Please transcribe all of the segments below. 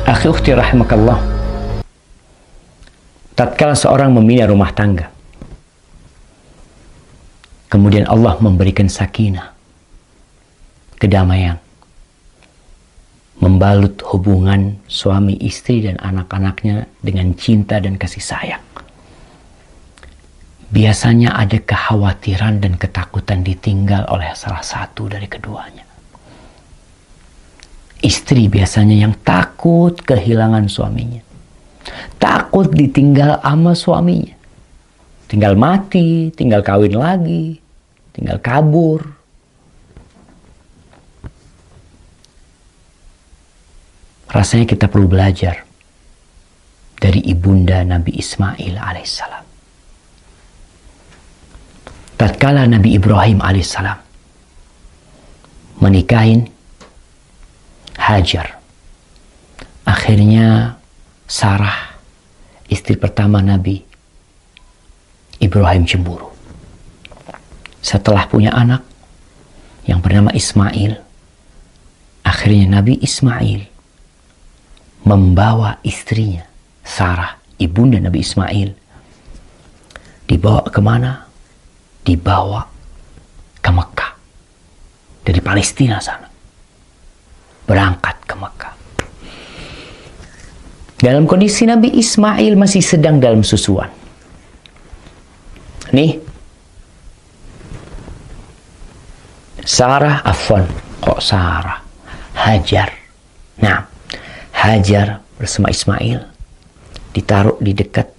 Akhi ukhti rahimakallah, tatkala seorang membina rumah tangga, kemudian Allah memberikan sakinah, kedamaian, membalut hubungan suami istri dan anak-anaknya dengan cinta dan kasih sayang. Biasanya ada kekhawatiran dan ketakutan ditinggal oleh salah satu dari keduanya. Istri biasanya yang takut kehilangan suaminya, takut ditinggal sama suaminya, tinggal mati, tinggal kawin lagi, tinggal kabur. Rasanya kita perlu belajar dari ibunda Nabi Ismail alaihissalam. Tatkala Nabi Ibrahim alaihissalam menikahin Hajar, akhirnya Sarah, istri pertama Nabi Ibrahim, cemburu. Setelah punya anak yang bernama Ismail, akhirnya Nabi Ismail membawa istrinya Sarah, ibunda Nabi Ismail, dibawa kemana? Dibawa ke Mekah dari Palestina sana, berangkat ke Mekah. Dalam kondisi Nabi Ismail masih sedang dalam susuan. Nih, Sarah, Hajar. Nah, Hajar bersama Ismail ditaruh di dekat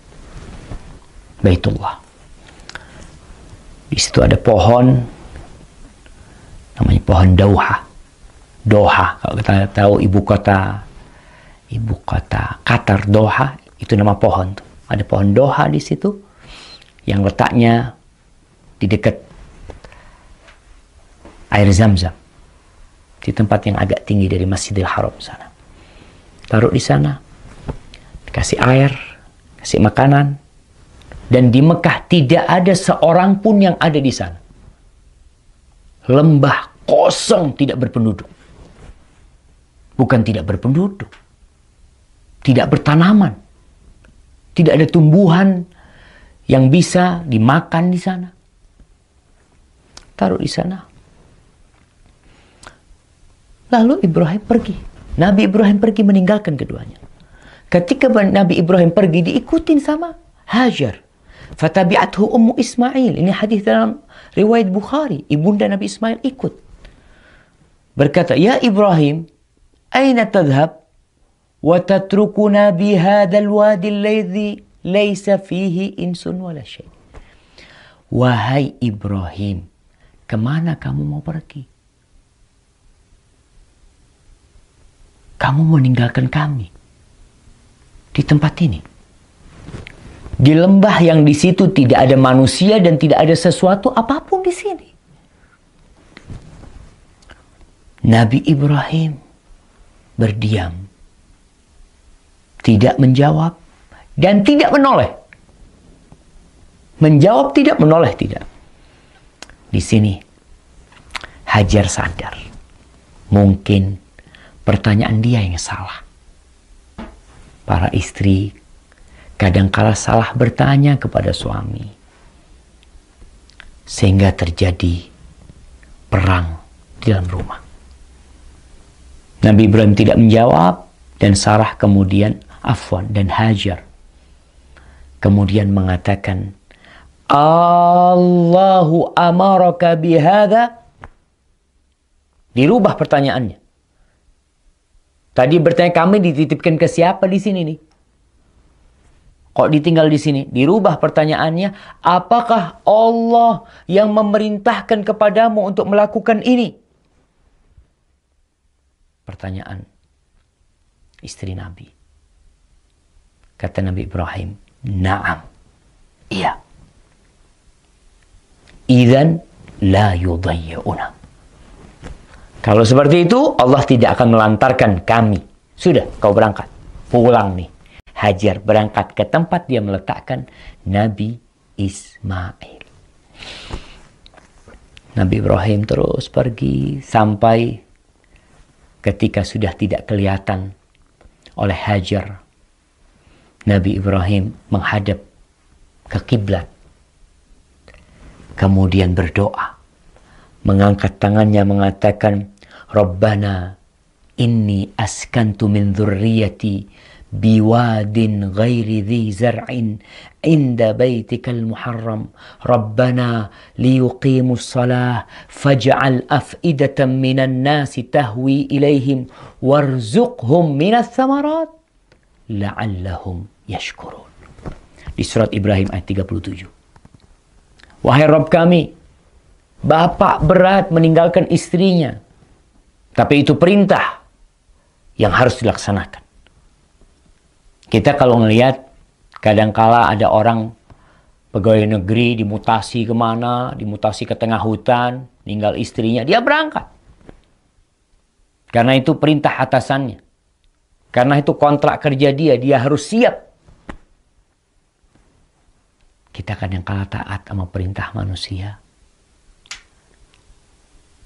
Baitullah. Di situ ada pohon, namanya pohon Doha. Kalau kita tahu ibu kota Qatar, Doha, itu nama pohon tuh. Ada pohon Doha di situ yang letaknya di dekat air Zam-Zam, di tempat yang agak tinggi dari Masjidil Haram sana. Taruh di sana, kasih air, kasih makanan, dan di Mekah tidak ada seorang pun yang ada di sana. Lembah kosong, tidak berpenduduk. Bukan tidak berpenduduk, tidak bertanaman, tidak ada tumbuhan yang bisa dimakan di sana. Taruh di sana. Lalu Ibrahim pergi. Nabi Ibrahim pergi meninggalkan keduanya. Ketika Nabi Ibrahim pergi, diikutin sama Hajar. Fatabi'athu ummu Ismail. Ini hadis dalam riwayat Bukhari. Ibunda Nabi Ismail ikut. Berkata, "Ya Ibrahim, aina tadhhab wa tatrukuna bi hadzal wadi alladhi laysa fihi insun wala syai." Wahai Ibrahim, kemana kamu mau pergi? Kamu meninggalkan kami di tempat ini, di lembah yang di situ tidak ada manusia dan tidak ada sesuatu apapun di sini. Nabi Ibrahim berdiam, tidak menjawab dan tidak menoleh. Menjawab tidak, menoleh tidak. Di sini Hajar sadar, mungkin pertanyaan dia yang salah. Para istri kadangkala salah bertanya kepada suami, sehingga terjadi perang di dalam rumah. Nabi Ibrahim tidak menjawab, dan Sarah kemudian dan Hajar kemudian mengatakan, Allahu amaraka bihadza. Dirubah pertanyaannya. Tadi bertanya, kami dititipkan ke siapa di sini nih? Kok ditinggal di sini? Dirubah pertanyaannya, apakah Allah yang memerintahkan kepadamu untuk melakukan ini? Pertanyaan istri Nabi. Kata Nabi Ibrahim, na'am, iya. Idzan la yudayyi'una. Kalau seperti itu, Allah tidak akan melantarkan kami. Sudah, kau berangkat. Pulang nih. Hajar berangkat ke tempat dia meletakkan Nabi Ismail. Nabi Ibrahim terus pergi sampai ketika sudah tidak kelihatan oleh Hajar, Nabi Ibrahim menghadap ke kiblat. Kemudian berdoa, mengangkat tangannya mengatakan, Rabbana inni askantu min dzurriyyati biwadin ghairi dhi zar'in inda baitikal muharram Rabbana liyuqimus salah faj'al af'idatan minan nasi tahwi ilaihim warzuqhum minas thamarat la'allahum yashkurun. Di surat Ibrahim ayat 37. Wahai Rabb kami, bapak berat meninggalkan istrinya, tapi itu perintah yang harus dilaksanakan. Kita kalau ngelihat, kadangkala ada orang pegawai negeri dimutasi kemana, dimutasi ke tengah hutan, tinggal istrinya, dia berangkat. Karena itu perintah atasannya. Karena itu kontrak kerja dia harus siap. Kita kadangkala taat sama perintah manusia,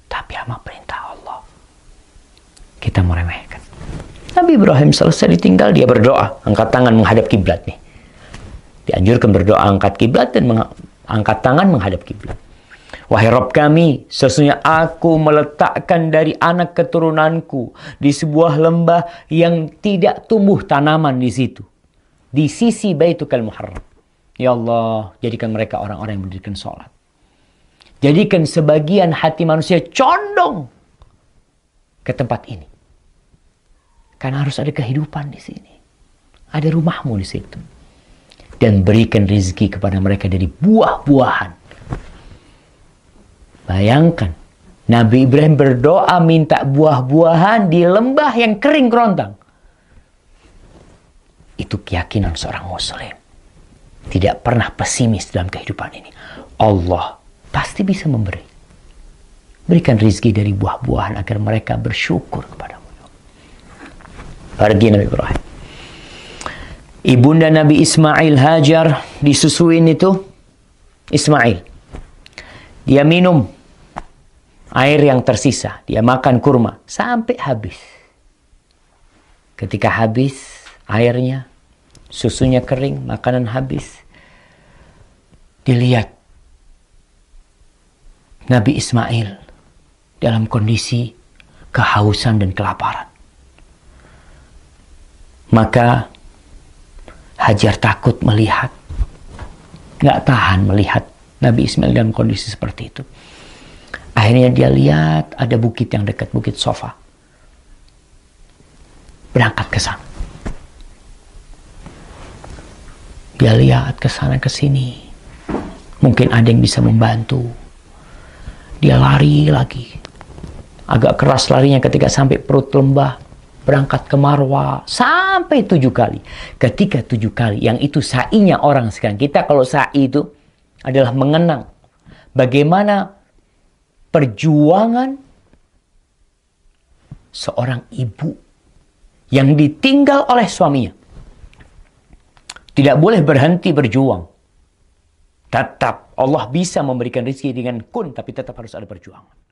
tapi sama perintah Allah kita meremehkan. Nabi Ibrahim selesai ditinggal, dia berdoa, angkat tangan menghadap kiblat nih. Dianjurkan berdoa angkat kiblat dan angkat tangan menghadap kiblat. Wahai Rabb kami, sesungguhnya aku meletakkan dari anak keturunanku di sebuah lembah yang tidak tumbuh tanaman di situ, di sisi Baitukal Muharram. Ya Allah, jadikan mereka orang-orang yang mendirikan sholat. Jadikan sebagian hati manusia condong ke tempat ini. Karena harus ada kehidupan di sini. Ada rumahmu di situ. Dan berikan rezeki kepada mereka dari buah-buahan. Bayangkan, Nabi Ibrahim berdoa minta buah-buahan di lembah yang kering kerontang. Itu keyakinan seorang muslim. Tidak pernah pesimis dalam kehidupan ini. Allah pasti bisa memberi. Berikan rezeki dari buah-buahan agar mereka bersyukur kepadamu. Pergi Nabi Ibrahim. Ibunda Nabi Ismail, Hajar, disusuin itu Ismail. Dia minum air yang tersisa. Dia makan kurma sampai habis. Ketika habis airnya, susunya kering, makanan habis. Dilihat Nabi Ismail dalam kondisi kehausan dan kelaparan. Maka Hajar takut melihat, nggak tahan melihat Nabi Ismail dalam kondisi seperti itu. Akhirnya dia lihat ada bukit yang dekat, Bukit Sofa. Berangkat ke sana. Dia lihat ke sana ke sini. Mungkin ada yang bisa membantu. Dia lari lagi. Agak keras larinya ketika sampai perut lembah. Berangkat ke Marwa sampai 7 kali. Ketika 7 kali, yang itu sa'inya orang sekarang. Kita kalau sa'i itu adalah mengenang bagaimana perjuangan seorang ibu yang ditinggal oleh suaminya. Tidak boleh berhenti berjuang. Tetap Allah bisa memberikan rezeki dengan kun, tapi tetap harus ada perjuangan.